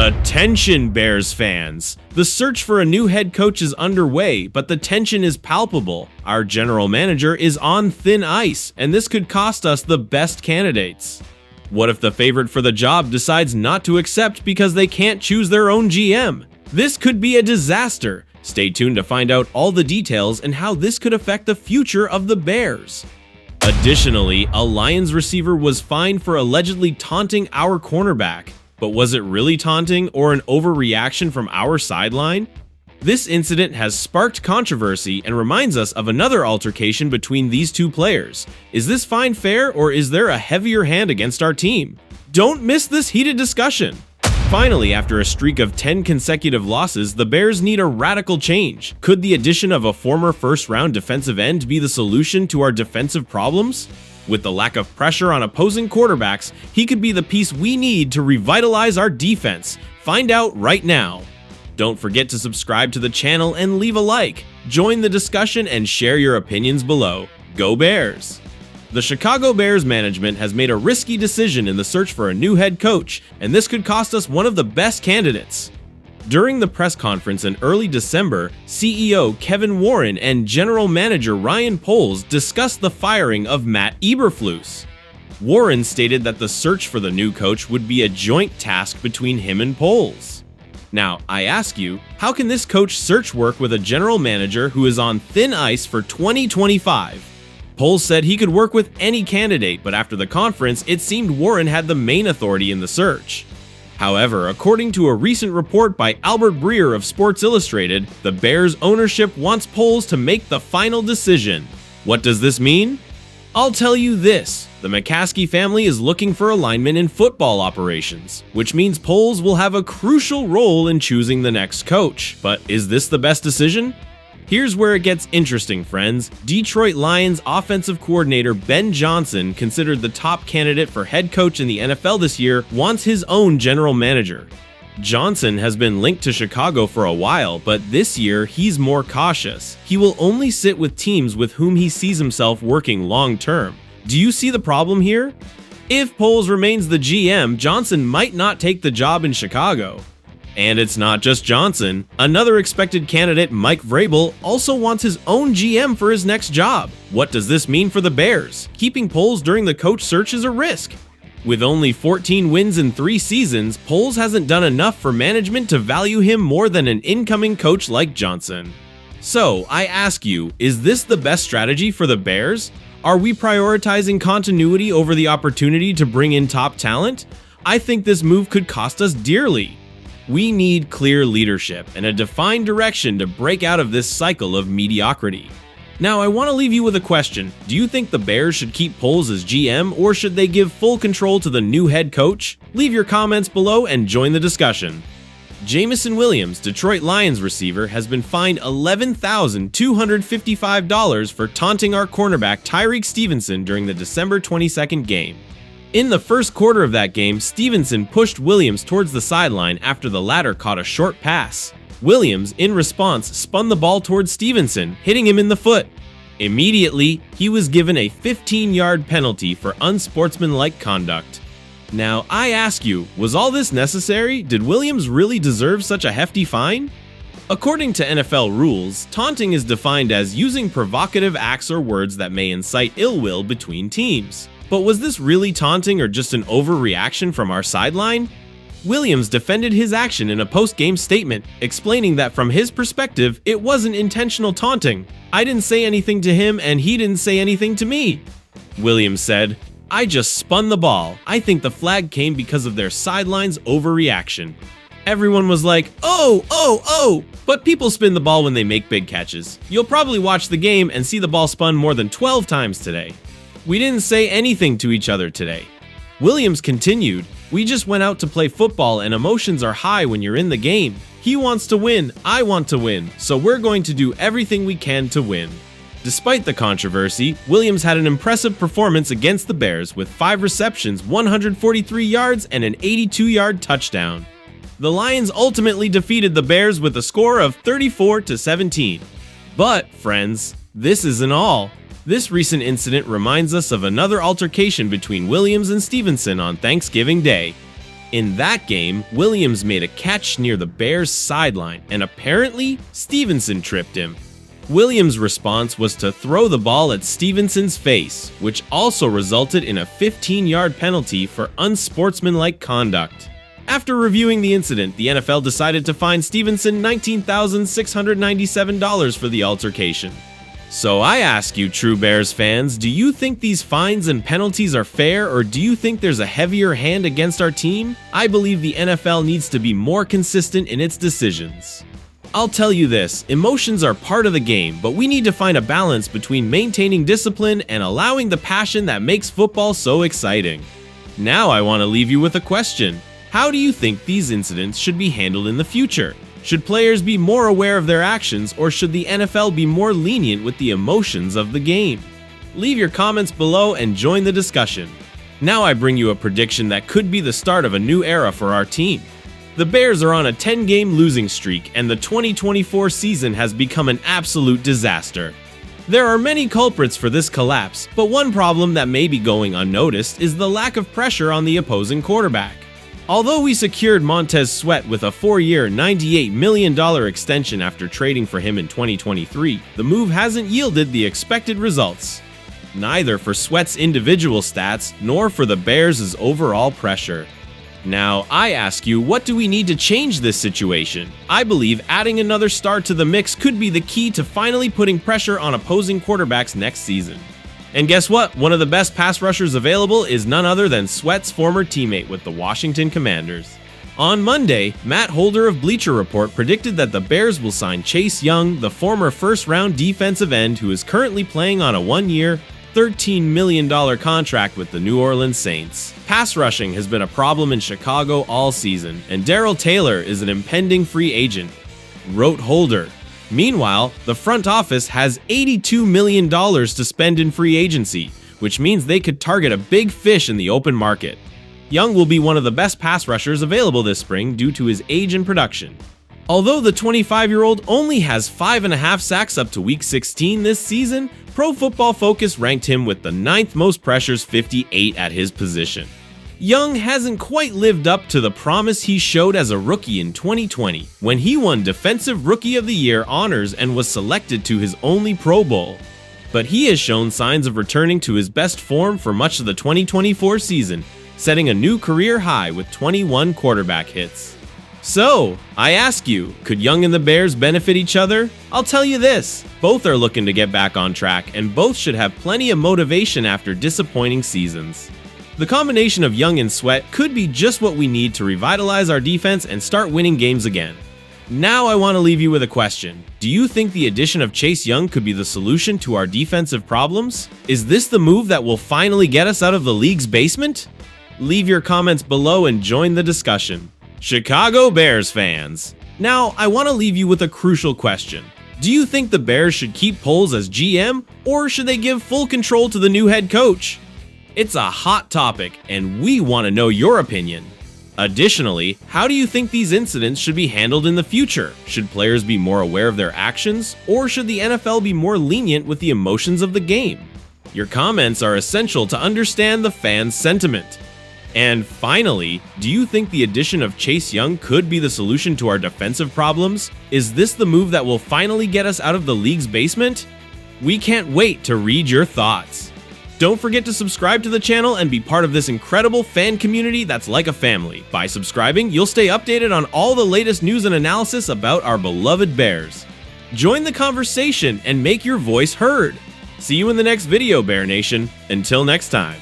Attention, Bears fans! The search for a new head coach is underway, but the tension is palpable. Our general manager is on thin ice, and this could cost us the best candidates. What if the favorite for the job decides not to accept because they can't choose their own GM? This could be a disaster. Stay tuned to find out all the details and how this could affect the future of the Bears. Additionally, a Lions receiver was fined for allegedly taunting our cornerback. But was it really taunting or an overreaction from our sideline? This incident has sparked controversy and reminds us of another altercation between these two players. Is this fine fair, or is there a heavier hand against our team? Don't miss this heated discussion! Finally, after a streak of 10 consecutive losses, the Bears need a radical change. Could the addition of a former first-round defensive end be the solution to our defensive problems? With the lack of pressure on opposing quarterbacks, he could be the piece we need to revitalize our defense. Find out right now. Don't forget to subscribe to the channel and leave a like. Join the discussion and share your opinions below. Go Bears! The Chicago Bears management has made a risky decision in the search for a new head coach, and this could cost us one of the best candidates. During the press conference in early December, CEO Kevin Warren and General Manager Ryan Poles discussed the firing of Matt Eberflus. Warren stated that the search for the new coach would be a joint task between him and Poles. Now, I ask you, how can this coach search work with a general manager who is on thin ice for 2025? Poles said he could work with any candidate, but after the conference, it seemed Warren had the main authority in the search. However, according to a recent report by Albert Breer of Sports Illustrated, the Bears ownership wants Poles to make the final decision. What does this mean? I'll tell you this: the McCaskey family is looking for alignment in football operations, which means Poles will have a crucial role in choosing the next coach. But is this the best decision? Here's where it gets interesting, friends. Detroit Lions offensive coordinator Ben Johnson, considered the top candidate for head coach in the NFL this year, wants his own general manager. Johnson has been linked to Chicago for a while, but this year he's more cautious. He will only sit with teams with whom he sees himself working long term. Do you see the problem here? If Poles remains the GM, Johnson might not take the job in Chicago. And it's not just Johnson. Another expected candidate, Mike Vrabel, also wants his own GM for his next job. What does this mean for the Bears? Keeping Poles during the coach search is a risk. With only 14 wins in 3 seasons, Poles hasn't done enough for management to value him more than an incoming coach like Johnson. So, I ask you, is this the best strategy for the Bears? Are we prioritizing continuity over the opportunity to bring in top talent? I think this move could cost us dearly. We need clear leadership and a defined direction to break out of this cycle of mediocrity. Now, I want to leave you with a question. Do you think the Bears should keep Poles as GM, or should they give full control to the new head coach? Leave your comments below and join the discussion. Jameson Williams, Detroit Lions receiver, has been fined $11,255 for taunting our cornerback Tyreek Stevenson during the December 22nd game. In the first quarter of that game, Stevenson pushed Williams towards the sideline after the latter caught a short pass. Williams, in response, spun the ball towards Stevenson, hitting him in the foot. Immediately, he was given a 15-yard penalty for unsportsmanlike conduct. Now, I ask you, was all this necessary? Did Williams really deserve such a hefty fine? According to NFL rules, taunting is defined as using provocative acts or words that may incite ill will between teams. But was this really taunting or just an overreaction from our sideline? Williams defended his action in a post-game statement, explaining that from his perspective, it wasn't intentional taunting. I didn't say anything to him and he didn't say anything to me. Williams said, "I just spun the ball. I think the flag came because of their sideline's overreaction." Everyone was like, oh, but people spin the ball when they make big catches. You'll probably watch the game and see the ball spun more than 12 times today. We didn't say anything to each other today. Williams continued, "We just went out to play football and emotions are high when you're in the game. He wants to win, I want to win, so we're going to do everything we can to win." Despite the controversy, Williams had an impressive performance against the Bears with 5 receptions, 143 yards, and an 82-yard touchdown. The Lions ultimately defeated the Bears with a score of 34-17. But, friends, this isn't all. This recent incident reminds us of another altercation between Williams and Stevenson on Thanksgiving Day. In that game, Williams made a catch near the Bears' sideline, and apparently, Stevenson tripped him. Williams' response was to throw the ball at Stevenson's face, which also resulted in a 15-yard penalty for unsportsmanlike conduct. After reviewing the incident, the NFL decided to fine Stevenson $19,697 for the altercation. So I ask you, true Bears fans, do you think these fines and penalties are fair, or do you think there's a heavier hand against our team? I believe the NFL needs to be more consistent in its decisions. I'll tell you this, emotions are part of the game, but we need to find a balance between maintaining discipline and allowing the passion that makes football so exciting. Now I want to leave you with a question. How do you think these incidents should be handled in the future? Should players be more aware of their actions, or should the NFL be more lenient with the emotions of the game? Leave your comments below and join the discussion. Now I bring you a prediction that could be the start of a new era for our team. The Bears are on a 10-game losing streak, and the 2024 season has become an absolute disaster. There are many culprits for this collapse, but one problem that may be going unnoticed is the lack of pressure on the opposing quarterback. Although we secured Montez Sweat with a 4-year, $98 million extension after trading for him in 2023, the move hasn't yielded the expected results. Neither for Sweat's individual stats, nor for the Bears' overall pressure. Now, I ask you, what do we need to change this situation? I believe adding another star to the mix could be the key to finally putting pressure on opposing quarterbacks next season. And guess what? One of the best pass rushers available is none other than Sweat's former teammate with the Washington Commanders. On Monday, Matt Holder of Bleacher Report predicted that the Bears will sign Chase Young, the former first-round defensive end who is currently playing on a 1-year, $13 million contract with the New Orleans Saints. Pass rushing has been a problem in Chicago all season, and Darrell Taylor is an impending free agent, wrote Holder. Meanwhile, the front office has $82 million to spend in free agency, which means they could target a big fish in the open market. Young will be one of the best pass rushers available this spring due to his age and production. Although the 25-year-old only has 5.5 sacks up to Week 16 this season, Pro Football Focus ranked him with the 9th most pressures, 58 at his position. Young hasn't quite lived up to the promise he showed as a rookie in 2020, when he won Defensive Rookie of the Year honors and was selected to his only Pro Bowl. But he has shown signs of returning to his best form for much of the 2024 season, setting a new career high with 21 quarterback hits. So, I ask you, could Young and the Bears benefit each other? I'll tell you this, both are looking to get back on track, and both should have plenty of motivation after disappointing seasons. The combination of Young and Sweat could be just what we need to revitalize our defense and start winning games again. Now I want to leave you with a question. Do you think the addition of Chase Young could be the solution to our defensive problems? Is this the move that will finally get us out of the league's basement? Leave your comments below and join the discussion. Chicago Bears fans. Now I want to leave you with a crucial question. Do you think the Bears should keep Poles as GM, or should they give full control to the new head coach? It's a hot topic, and we want to know your opinion. Additionally, how do you think these incidents should be handled in the future? Should players be more aware of their actions, or should the NFL be more lenient with the emotions of the game? Your comments are essential to understand the fans' sentiment. And finally, do you think the addition of Chase Young could be the solution to our defensive problems? Is this the move that will finally get us out of the league's basement? We can't wait to read your thoughts. Don't forget to subscribe to the channel and be part of this incredible fan community that's like a family. By subscribing, you'll stay updated on all the latest news and analysis about our beloved Bears. Join the conversation and make your voice heard. See you in the next video, Bear Nation. Until next time.